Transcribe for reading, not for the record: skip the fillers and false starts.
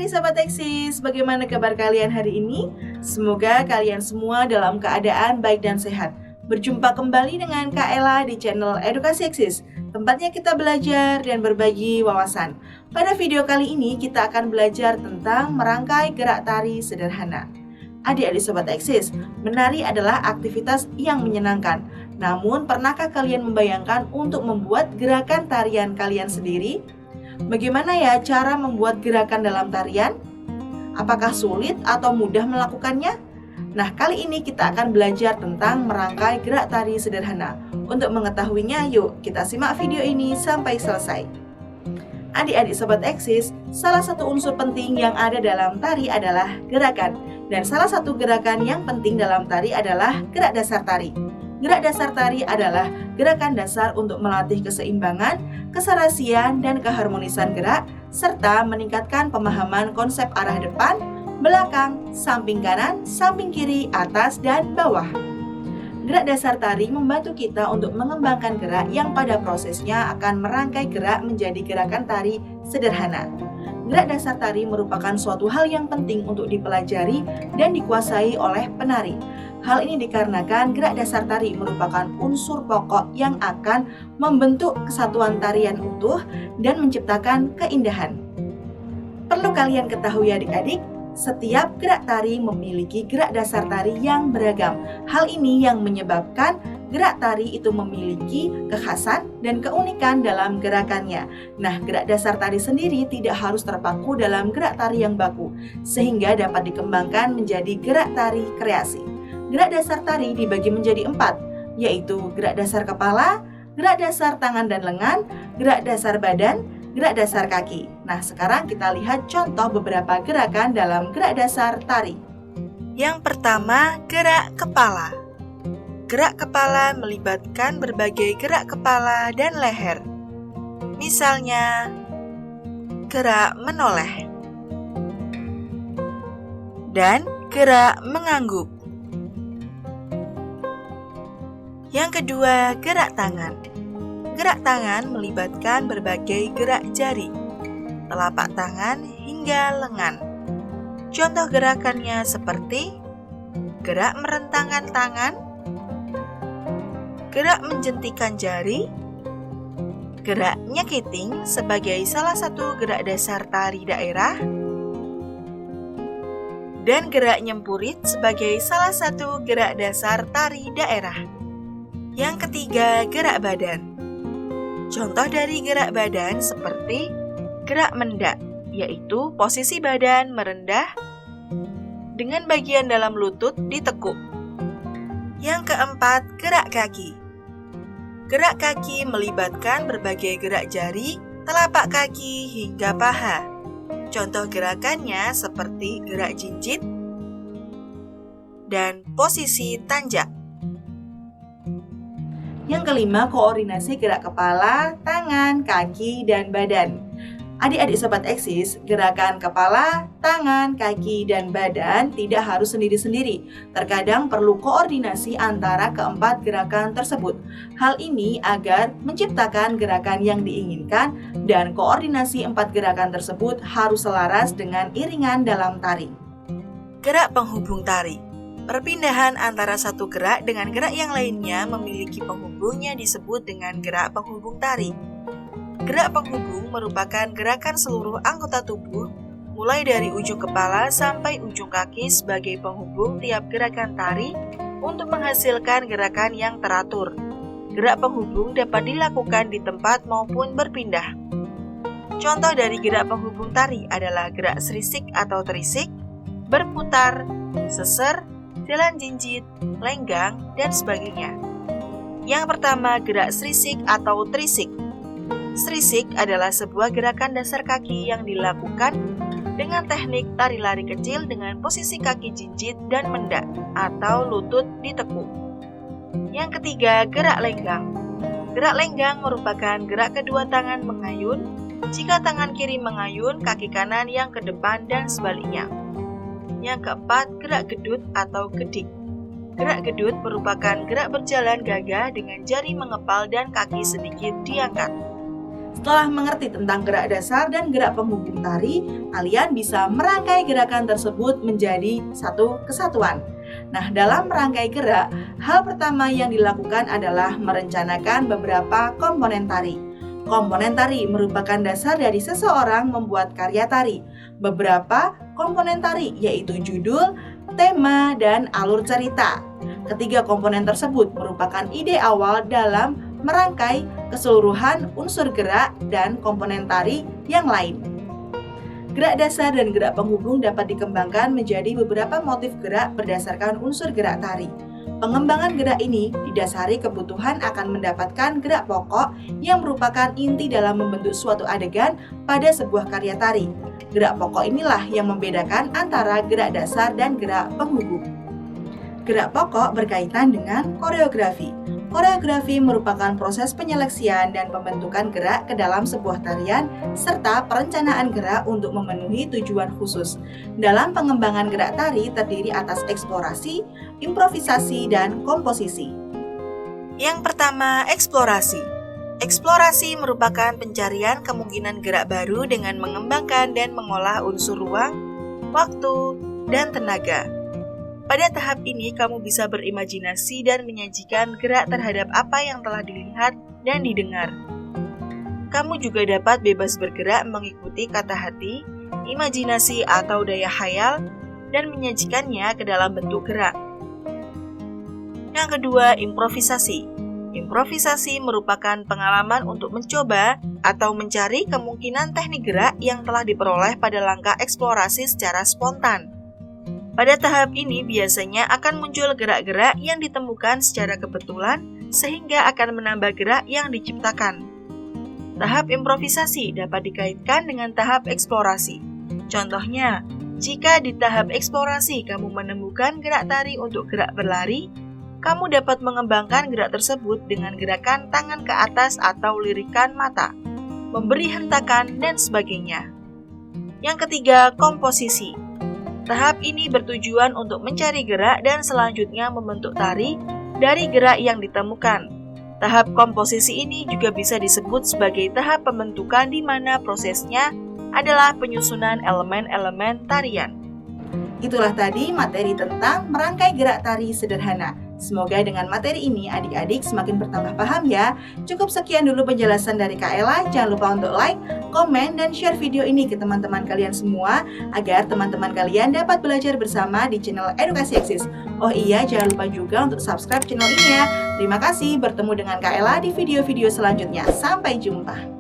Adik-adik Sobat Eksis, bagaimana kabar kalian hari ini? Semoga kalian semua dalam keadaan baik dan sehat. Berjumpa kembali dengan Kak Ella di channel Edukasi Eksis. Tempatnya kita belajar dan berbagi wawasan. Pada video kali ini kita akan belajar tentang merangkai gerak tari sederhana. Adik-adik Sobat Eksis, menari adalah aktivitas yang menyenangkan. Namun, pernahkah kalian membayangkan untuk membuat gerakan tarian kalian sendiri? Bagaimana ya cara membuat gerakan dalam tarian? Apakah sulit atau mudah melakukannya? Nah, kali ini kita akan belajar tentang merangkai gerak tari sederhana. Untuk mengetahuinya, yuk kita simak video ini sampai selesai. Adik-adik Sobat Eksis, salah satu unsur penting yang ada dalam tari adalah gerakan. Dan salah satu gerakan yang penting dalam tari adalah gerak dasar tari. Gerak dasar tari adalah gerakan dasar untuk melatih keseimbangan, keserasian, dan keharmonisan gerak, serta meningkatkan pemahaman konsep arah depan, belakang, samping kanan, samping kiri, atas, dan bawah. Gerak dasar tari membantu kita untuk mengembangkan gerak yang pada prosesnya akan merangkai gerak menjadi gerakan tari sederhana. Gerak dasar tari merupakan suatu hal yang penting untuk dipelajari dan dikuasai oleh penari. Hal ini dikarenakan gerak dasar tari merupakan unsur pokok yang akan membentuk kesatuan tarian utuh dan menciptakan keindahan. Perlu kalian ketahui adik-adik, setiap gerak tari memiliki gerak dasar tari yang beragam. Hal ini yang menyebabkan gerak tari itu memiliki kekhasan dan keunikan dalam gerakannya. Nah, gerak dasar tari sendiri tidak harus terpaku dalam gerak tari yang baku, sehingga dapat dikembangkan menjadi gerak tari kreasi. Gerak dasar tari dibagi menjadi 4, yaitu gerak dasar kepala, gerak dasar tangan dan lengan, gerak dasar badan, gerak dasar kaki. Nah, sekarang kita lihat contoh beberapa gerakan dalam gerak dasar tari. Yang pertama, gerak kepala. Gerak kepala melibatkan berbagai gerak kepala dan leher. Misalnya, gerak menoleh dan gerak mengangguk. Yang kedua, gerak tangan. Gerak tangan melibatkan berbagai gerak jari, telapak tangan hingga lengan. Contoh gerakannya seperti gerak merentangkan tangan, gerak menjentikan jari, gerak nyekiting sebagai salah satu gerak dasar tari daerah, dan gerak nyempurit sebagai salah satu gerak dasar tari daerah. Yang ketiga, gerak badan. Contoh dari gerak badan seperti gerak mendak, yaitu posisi badan merendah dengan bagian dalam lutut ditekuk. Yang keempat, gerak kaki. Gerak kaki melibatkan berbagai gerak jari, telapak kaki hingga paha. Contoh gerakannya seperti gerak jinjit dan posisi tanjak. Yang kelima, koordinasi gerak kepala, tangan, kaki, dan badan. Adik-adik Sobat Eksis, gerakan kepala, tangan, kaki, dan badan tidak harus sendiri-sendiri. Terkadang perlu koordinasi antara keempat gerakan tersebut. Hal ini agar menciptakan gerakan yang diinginkan dan koordinasi 4 gerakan tersebut harus selaras dengan iringan dalam tari. Gerak penghubung tari. Perpindahan antara satu gerak dengan gerak yang lainnya memiliki penghubungnya disebut dengan gerak penghubung tari. Gerak penghubung merupakan gerakan seluruh anggota tubuh, mulai dari ujung kepala sampai ujung kaki sebagai penghubung tiap gerakan tari untuk menghasilkan gerakan yang teratur. Gerak penghubung dapat dilakukan di tempat maupun berpindah. Contoh dari gerak penghubung tari adalah gerak serisik atau terisik, berputar, seser, jalan jinjit, lenggang, dan sebagainya. Yang pertama, gerak serisik atau trisik. Serisik adalah sebuah gerakan dasar kaki yang dilakukan dengan teknik tari lari kecil dengan posisi kaki jinjit dan mendak atau lutut ditekuk. Yang ketiga, gerak lenggang. Gerak lenggang merupakan gerak kedua tangan mengayun, jika tangan kiri mengayun, kaki kanan yang ke depan dan sebaliknya. Yang keempat, gerak gedut atau gedik. Gerak gedut merupakan gerak berjalan gagah dengan jari mengepal dan kaki sedikit diangkat. Setelah mengerti tentang gerak dasar dan gerak penghubung tari, kalian bisa merangkai gerakan tersebut menjadi satu kesatuan. Nah, dalam merangkai gerak, hal pertama yang dilakukan adalah merencanakan beberapa komponen tari. Komponen tari merupakan dasar dari seseorang membuat karya tari. Beberapa komponen tari yaitu judul, tema, dan alur cerita. Ketiga komponen tersebut merupakan ide awal dalam merangkai keseluruhan unsur gerak dan komponen tari yang lain. Gerak dasar dan gerak penghubung dapat dikembangkan menjadi beberapa motif gerak berdasarkan unsur gerak tari. Pengembangan gerak ini didasari kebutuhan akan mendapatkan gerak pokok yang merupakan inti dalam membentuk suatu adegan pada sebuah karya tari. Gerak pokok inilah yang membedakan antara gerak dasar dan gerak penghubung. Gerak pokok berkaitan dengan koreografi. Koreografi merupakan proses penyeleksian dan pembentukan gerak ke dalam sebuah tarian serta perencanaan gerak untuk memenuhi tujuan khusus. Dalam pengembangan gerak tari terdiri atas eksplorasi, improvisasi, dan komposisi. Yang pertama, eksplorasi. Eksplorasi merupakan pencarian kemungkinan gerak baru dengan mengembangkan dan mengolah unsur ruang, waktu, dan tenaga. Pada tahap ini, kamu bisa berimajinasi dan menyajikan gerak terhadap apa yang telah dilihat dan didengar. Kamu juga dapat bebas bergerak mengikuti kata hati, imajinasi atau daya khayal, dan menyajikannya ke dalam bentuk gerak. Yang kedua, improvisasi. Improvisasi merupakan pengalaman untuk mencoba atau mencari kemungkinan teknik gerak yang telah diperoleh pada langkah eksplorasi secara spontan. Pada tahap ini biasanya akan muncul gerak-gerak yang ditemukan secara kebetulan sehingga akan menambah gerak yang diciptakan. Tahap improvisasi dapat dikaitkan dengan tahap eksplorasi. Contohnya, jika di tahap eksplorasi kamu menemukan gerak tari untuk gerak berlari, kamu dapat mengembangkan gerak tersebut dengan gerakan tangan ke atas atau lirikan mata, memberi hentakan, dan sebagainya. Yang ketiga, komposisi. Tahap ini bertujuan untuk mencari gerak dan selanjutnya membentuk tari dari gerak yang ditemukan. Tahap komposisi ini juga bisa disebut sebagai tahap pembentukan di mana prosesnya adalah penyusunan elemen-elemen tarian. Itulah tadi materi tentang merangkai gerak tari sederhana. Semoga dengan materi ini adik-adik semakin bertambah paham ya. Cukup sekian dulu penjelasan dari Kak Ella. Jangan lupa untuk like, komen, dan share video ini ke teman-teman kalian semua agar teman-teman kalian dapat belajar bersama di channel Edukasi Eksis. Oh iya, jangan lupa juga untuk subscribe channel ini ya. Terima kasih, bertemu dengan Kak Ella di video-video selanjutnya. Sampai jumpa.